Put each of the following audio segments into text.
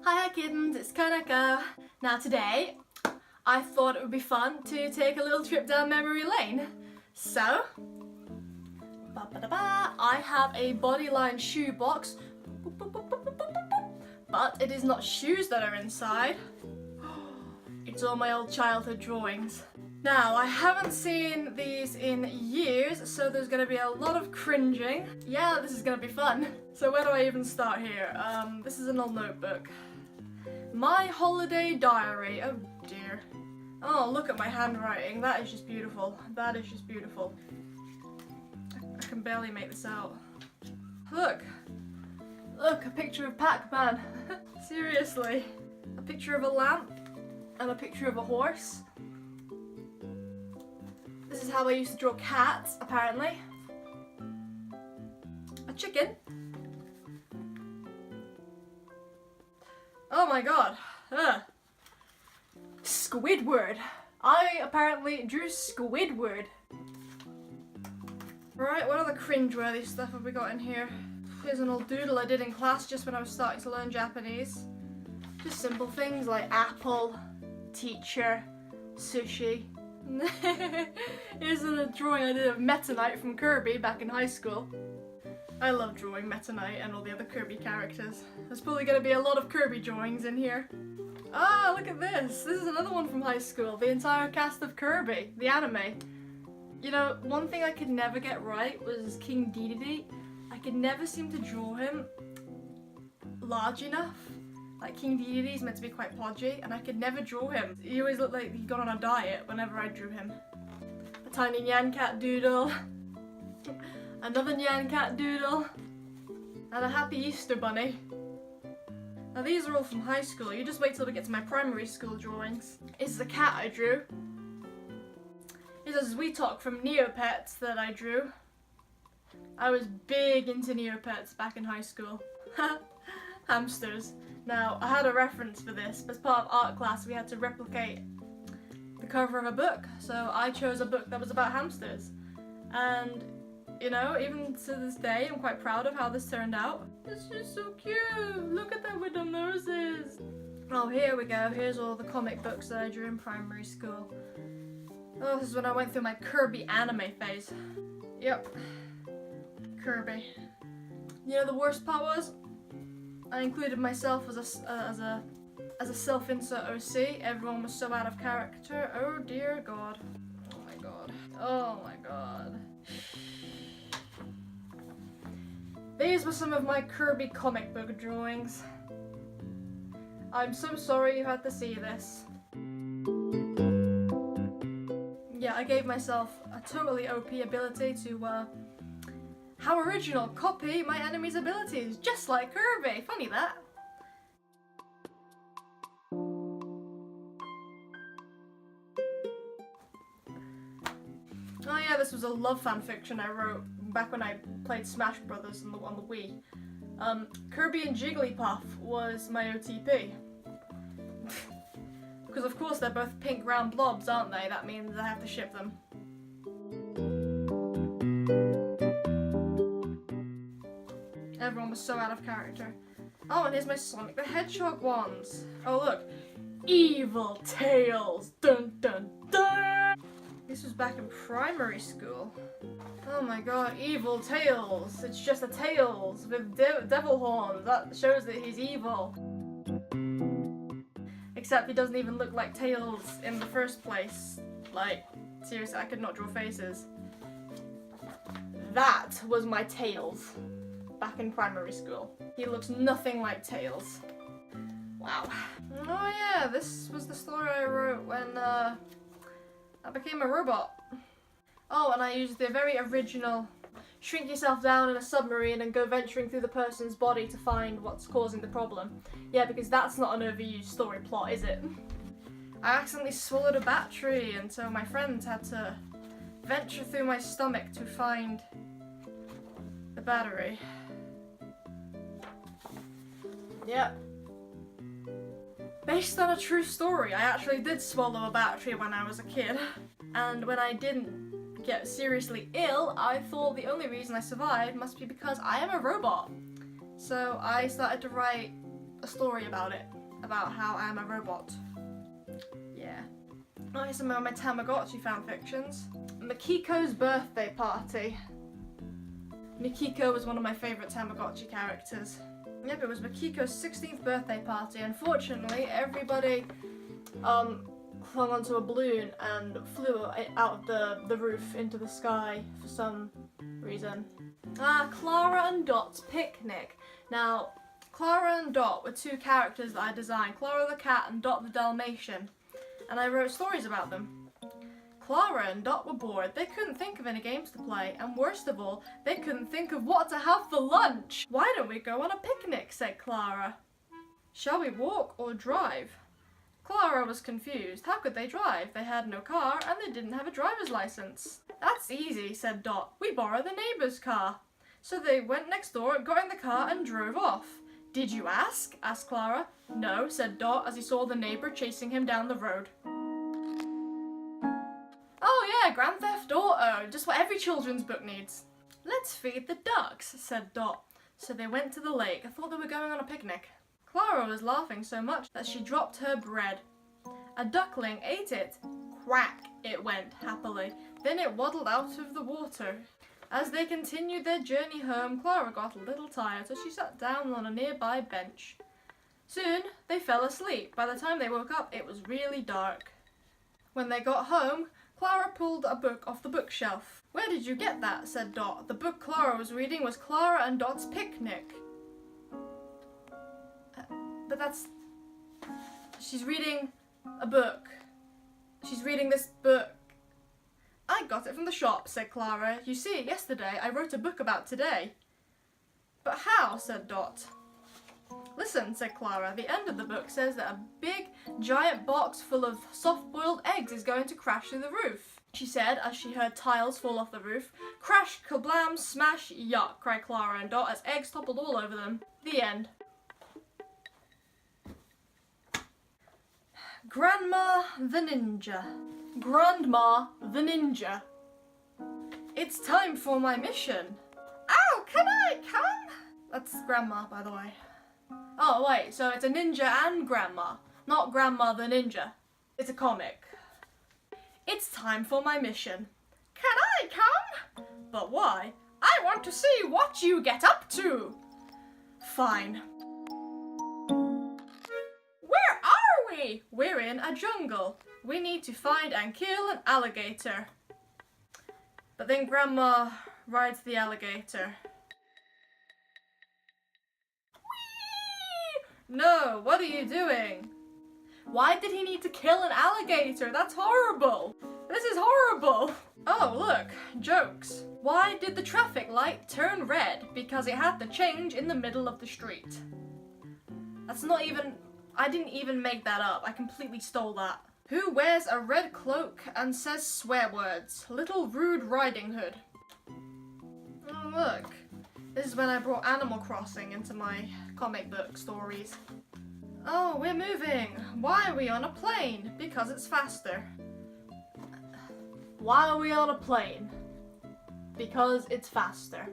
Hi kittens, it's Kanako. Now today, I thought it would be fun to take a little trip down memory lane. So, I have a Bodyline shoe box, but it is not shoes that are inside. It's all my old childhood drawings. Now, I haven't seen these in years, so there's gonna be a lot of cringing. Yeah, this is gonna be fun. So where do I even start here? This is an old notebook. My holiday diary, oh dear. Oh, look at my handwriting, that is just beautiful. That is just beautiful. I can barely make this out. Look, a picture of Pac-Man. Seriously. A picture of a lamp and a picture of a horse. This is how I used to draw cats, apparently. A chicken. Oh my god. Squidward. I apparently drew Squidward. Right, what other cringeworthy stuff have we got in here? Here's an old doodle I did in class just when I was starting to learn Japanese. Just simple things like apple, teacher, sushi. Here's a drawing I did of Meta Knight from Kirby back in high school. I love drawing Meta Knight and all the other Kirby characters. There's probably going to be a lot of Kirby drawings in here. Ah, look at this! This is another one from high school. The entire cast of Kirby, the anime. You know, one thing I could never get right was King Dedede. I could never seem to draw him large enough. Like, King Dedede is meant to be quite podgy, and I could never draw him. He always looked like he'd gone on a diet whenever I drew him. A tiny Nyan Cat doodle. Another Nyan Cat doodle. And a happy Easter bunny. Now these are all from high school. You just wait till we get to my primary school drawings. This is a cat I drew. This is Zweetok from Neopets that I drew. I was big into Neopets back in high school. Hamsters. Now, I had a reference for this. As part of art class, we had to replicate the cover of a book. So I chose a book that was about hamsters. And, you know, even to this day, I'm quite proud of how this turned out. It's just so cute! Look at them with the noses! Oh, here we go. Here's all the comic books that I drew in primary school. Oh, this is when I went through my Kirby anime phase. Yep. Kirby. You know the worst part was? I included myself as a self-insert OC. Everyone was so out of character. Oh dear god. Oh my god. Oh my god. These were some of my Kirby comic book drawings. I'm so sorry you had to see this. Yeah, I gave myself a totally OP ability to how original, copy my enemy's abilities, just like Kirby. Funny that. Oh yeah, this was a love fanfiction I wrote back when I played Smash Brothers on the Wii. Kirby and Jigglypuff was my OTP. Because of course they're both pink round blobs, aren't they? That means I have to ship them. Everyone was so out of character. Oh, and here's my Sonic the Hedgehog ones. Oh look, Evil Tails, dun dun dun! This was back in primary school. Oh my god, Evil Tails. It's just a Tails with devil horns. That shows that he's evil. Except he doesn't even look like Tails in the first place. Like, seriously, I could not draw faces. That was my Tails back in primary school. He looks nothing like Tails. Wow. Oh yeah, this was the story I wrote when I became a robot. Oh, and I used the very original shrink yourself down in a submarine and go venturing through the person's body to find what's causing the problem. Yeah, because that's not an overused story plot, is it? I accidentally swallowed a battery, and so my friends had to venture through my stomach to find the battery. Yep. Based on a true story, I actually did swallow a battery when I was a kid. And when I didn't get seriously ill, I thought the only reason I survived must be because I am a robot. So I started to write a story about it, about how I'm a robot. Yeah. Oh, here's some of my Tamagotchi fanfictions. Makiko's birthday party. Makiko was one of my favourite Tamagotchi characters. Yep, it was Makiko's 16th birthday party. Unfortunately, everybody clung onto a balloon and flew out of the roof into the sky for some reason. Clara and Dot's picnic. Now, Clara and Dot were two characters that I designed, Clara the cat and Dot the Dalmatian, and I wrote stories about them. Clara and Dot were bored, they couldn't think of any games to play, and worst of all, they couldn't think of what to have for lunch. Why don't we go on a picnic, said Clara. Shall we walk or drive? Clara was confused. How could they drive? They had no car and they didn't have a driver's license. That's easy, said Dot. We borrow the neighbour's car. So they went next door, got in the car and drove off. Did you ask? Asked Clara. No, said Dot as he saw the neighbour chasing him down the road. Oh yeah, Grand Theft Auto, just what every children's book needs. Let's feed the ducks, said Dot. So they went to the lake. I thought they were going on a picnic. Clara was laughing so much that she dropped her bread. A duckling ate it. Quack, it went happily. Then it waddled out of the water. As they continued their journey home, Clara got a little tired, so she sat down on a nearby bench. Soon, they fell asleep. By the time they woke up, it was really dark. When they got home, Clara pulled a book off the bookshelf. Where did you get that? Said Dot. The book Clara was reading was Clara and Dot's Picnic. But that's... She's reading a book. She's reading this book. I got it from the shop, said Clara. You see, yesterday I wrote a book about today. But how? Said Dot. Listen, said Clara. The end of the book says that a big, giant box full of soft-boiled eggs is going to crash through the roof. She said as she heard tiles fall off the roof. Crash, kablam, smash, yuck, cried Clara and Dot as eggs toppled all over them. The end. Grandma the Ninja. Grandma the Ninja. It's time for my mission. Oh, can I come? That's Grandma, by the way. Oh, wait, so it's a ninja and Grandma, not Grandma the Ninja. It's a comic. It's time for my mission. Can I come? But why? I want to see what you get up to. Fine. Where are we? We're in a jungle. We need to find and kill an alligator. But then Grandma rides the alligator. Whee! No, what are you doing? Why did he need to kill an alligator? That's horrible. This is horrible. Oh, look, jokes. Why did the traffic light turn red? Because it had to change in the middle of the street. That's not even... I didn't even make that up. I completely stole that. Who wears a red cloak and says swear words? Little Rude Riding Hood. Oh, look. This is when I brought Animal Crossing into my comic book stories. Oh, we're moving. Why are we on a plane? Because it's faster. Why are we on a plane? Because it's faster.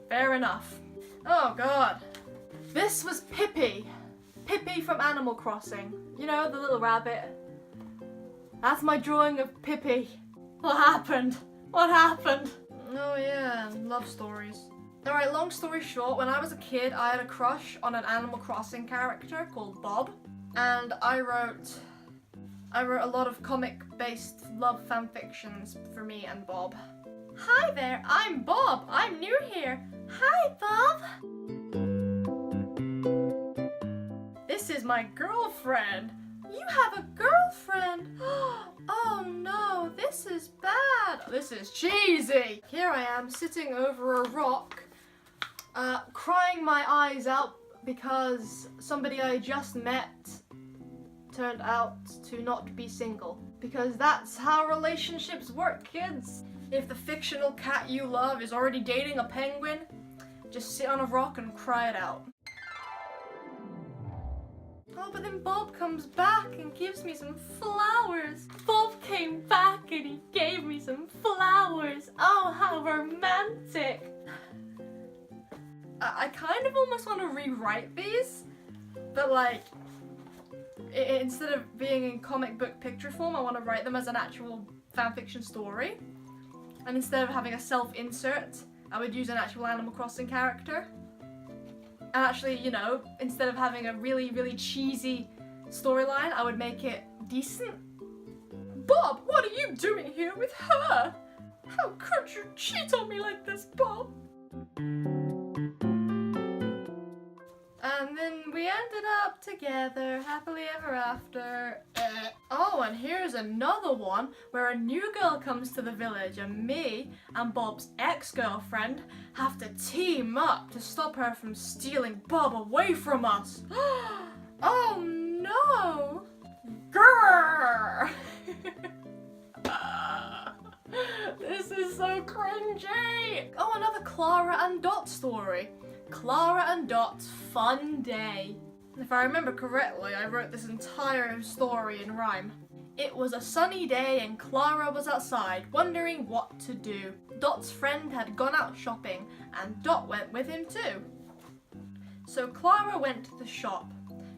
Fair enough. Oh, God. This was Pippi. Pippi from Animal Crossing. You know, the little rabbit. That's my drawing of Pippi. What happened? What happened? Oh yeah, love stories. Alright, long story short, when I was a kid, I had a crush on an Animal Crossing character called Bob. And I wrote a lot of comic-based love fanfictions for me and Bob. Hi there, I'm Bob. I'm new here. Hi, Bob. This is my girlfriend. You have a girlfriend? Oh no, this is bad. This is cheesy. Here I am sitting over a rock, crying my eyes out because somebody I just met turned out to not be single. Because that's how relationships work, kids. If the fictional cat you love is already dating a penguin, just sit on a rock and cry it out. Oh, but then Bob comes back and gives me some flowers. Bob came back and he gave me some flowers. Oh, how romantic. I kind of almost want to rewrite these, but like, instead of being in comic book picture form, I want to write them as an actual fanfiction story. And instead of having a self-insert, I would use an actual Animal Crossing character. And actually, you know, instead of having a really, really cheesy storyline, I would make it decent. Bob, what are you doing here with her? How could you cheat on me like this, Bob? And then we ended up together, happily ever after. Oh, and here's another one where a new girl comes to the village and me and Bob's ex-girlfriend have to team up to stop her from stealing Bob away from us. Oh no! Grrr! This is so cringy! Oh, another Clara and Dot story. Clara and Dot's fun day. If I remember correctly, I wrote this entire story in rhyme. It was a sunny day and Clara was outside, wondering what to do. Dot's friend had gone out shopping and Dot went with him too. So Clara went to the shop.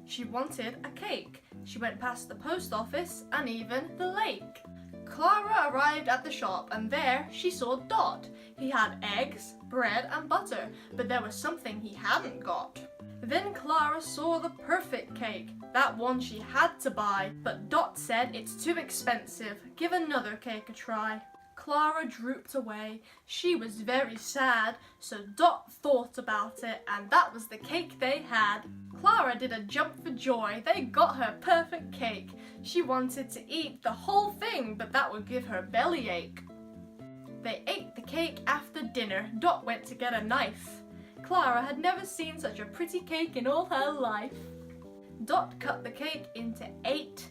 She wanted a cake. She went past the post office and even the lake. Clara arrived at the shop and there she saw Dot. He had eggs, bread and butter, but there was something he hadn't got. Then Clara saw the perfect cake, that one she had to buy, but Dot said it's too expensive, give another cake a try. Clara drooped away. She was very sad, so Dot thought about it and that was the cake they had. Clara did a jump for joy. They got her perfect cake. She wanted to eat the whole thing, but that would give her bellyache. They ate the cake after dinner. Dot went to get a knife. Clara had never seen such a pretty cake in all her life. Dot cut the cake into 8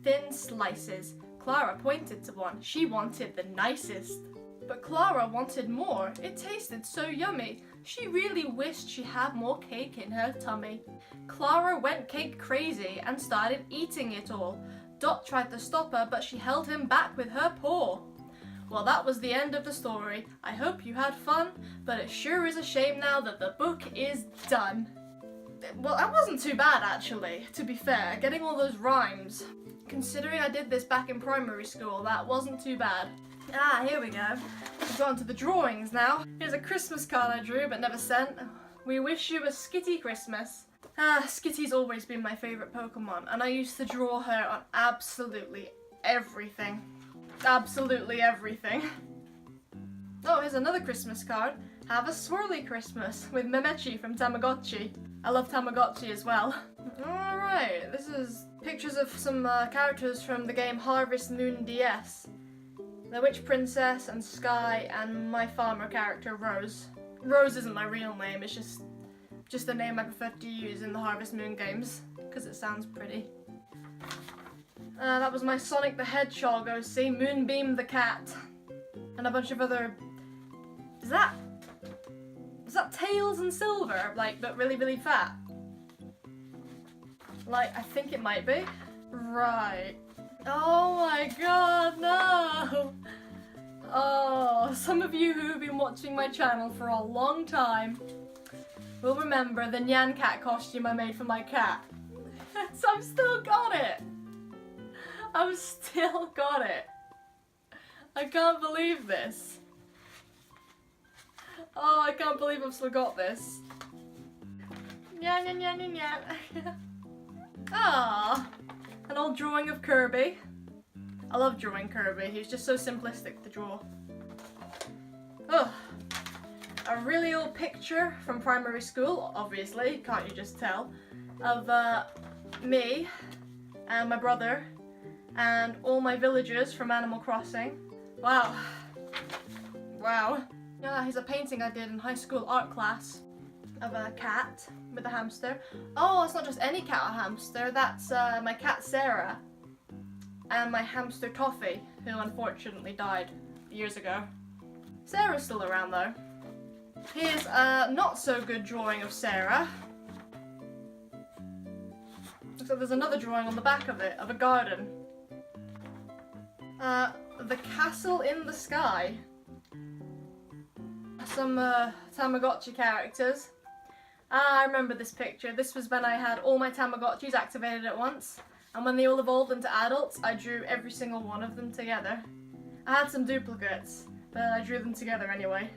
thin slices. Clara pointed to one. She wanted the nicest. But Clara wanted more. It tasted so yummy. She really wished she had more cake in her tummy. Clara went cake crazy and started eating it all. Dot tried to stop her, but she held him back with her paw. Well, that was the end of the story. I hope you had fun, but it sure is a shame now that the book is done. Well, that wasn't too bad actually, to be fair, getting all those rhymes. Considering I did this back in primary school, that wasn't too bad. Ah, here we go. We've gone to the drawings now. Here's a Christmas card I drew but never sent. We wish you a Skitty Christmas. Ah, Skitty's always been my favourite Pokemon, and I used to draw her on absolutely everything. Absolutely everything. Oh, here's another Christmas card. Have a swirly Christmas with Memechi from Tamagotchi. I love Tamagotchi as well. Alright, this is pictures of some characters from the game Harvest Moon DS. The Witch Princess and Sky and my farmer character Rose. Rose isn't my real name, it's just the name I prefer to use in the Harvest Moon games, because it sounds pretty. That was my Sonic the Hedgehog OC, Moonbeam the cat, and a bunch of other... Is that Tails and Silver, like, but really, really fat? Like, I think it might be. Right. Oh my god, no! Oh, some of you who have been watching my channel for a long time will remember the Nyan Cat costume I made for my cat. So I've still got it! I've still got it. I can't believe this. Oh, I can't believe I've still got this. Nyan, nyan, nyan, nyan. Ah, an old drawing of Kirby. I love drawing Kirby. He's just so simplistic to draw. Ugh. A really old picture from primary school, obviously, can't you just tell, of me and my brother and all my villagers from Animal Crossing. Wow. Wow. Yeah, here's a painting I did in high school art class of a cat with a hamster. Oh, it's not just any cat or hamster, that's my cat Sarah and my hamster Toffee, who unfortunately died years ago. Sarah's still around though. Here's a not so good drawing of Sarah. Looks like there's another drawing on the back of it, of a garden. The Castle in the Sky. Some Tamagotchi characters. Ah, I remember this picture. This was when I had all my Tamagotchis activated at once, and when they all evolved into adults, I drew every single one of them together. I had some duplicates, but I drew them together anyway.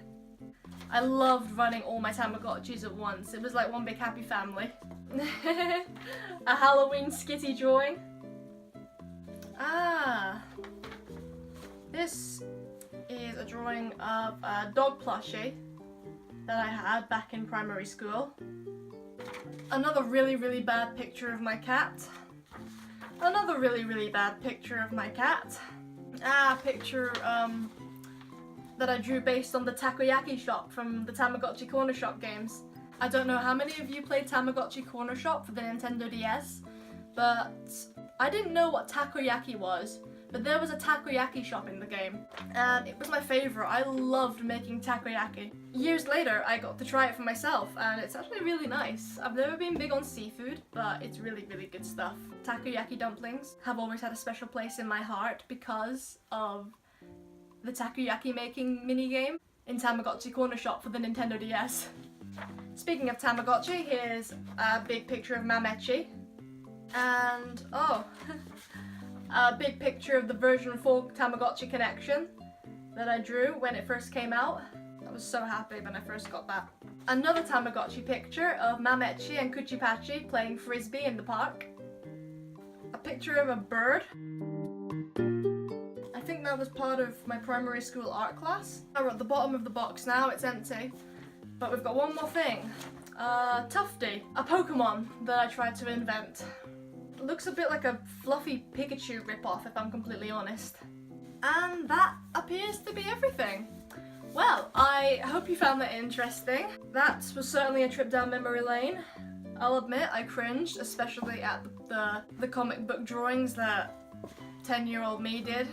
I loved running all my Tamagotchis at once. It was like one big happy family. A Halloween skitty drawing. Ah, this is a drawing of a dog plushie that I had back in primary school. Another really bad picture of my cat. Another really bad picture of my cat. Ah, a picture that I drew based on the Takoyaki Shop from the Tamagotchi Corner Shop games. I don't know how many of you played Tamagotchi Corner Shop for the Nintendo DS, but I didn't know what takoyaki was, but there was a takoyaki shop in the game, and it was my favourite. I loved making takoyaki. Years later, I got to try it for myself, and it's actually really nice. I've never been big on seafood, but it's really good stuff. Takoyaki dumplings have always had a special place in my heart because of the takoyaki making minigame in Tamagotchi Corner Shop for the Nintendo DS. Speaking of Tamagotchi, here's a big picture of Mamechi, and oh, a big picture of the version 4 Tamagotchi Connection that I drew when it first came out. I was so happy when I first got that. Another Tamagotchi picture of Mamechi and Kuchipachi playing frisbee in the park. A picture of a bird. I think that was part of my primary school art class. We're at the bottom of the box now, it's empty. But we've got one more thing. Tufty, a Pokemon that I tried to invent. It looks a bit like a fluffy Pikachu ripoff, if I'm completely honest. And that appears to be everything. Well, I hope you found that interesting. That was certainly a trip down memory lane. I'll admit I cringed, especially at the comic book drawings that 10-year-old me did.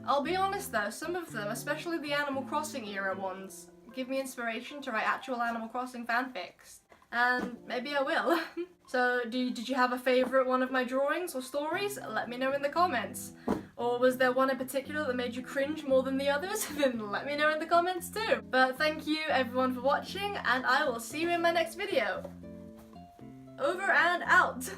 I'll be honest though, some of them, especially the Animal Crossing era ones, give me inspiration to write actual Animal Crossing fanfics. And maybe I will. So, did you have a favourite one of my drawings or stories? Let me know in the comments. Or was there one in particular that made you cringe more than the others? Then let me know in the comments too. But thank you everyone for watching, and I will see you in my next video. Over and out!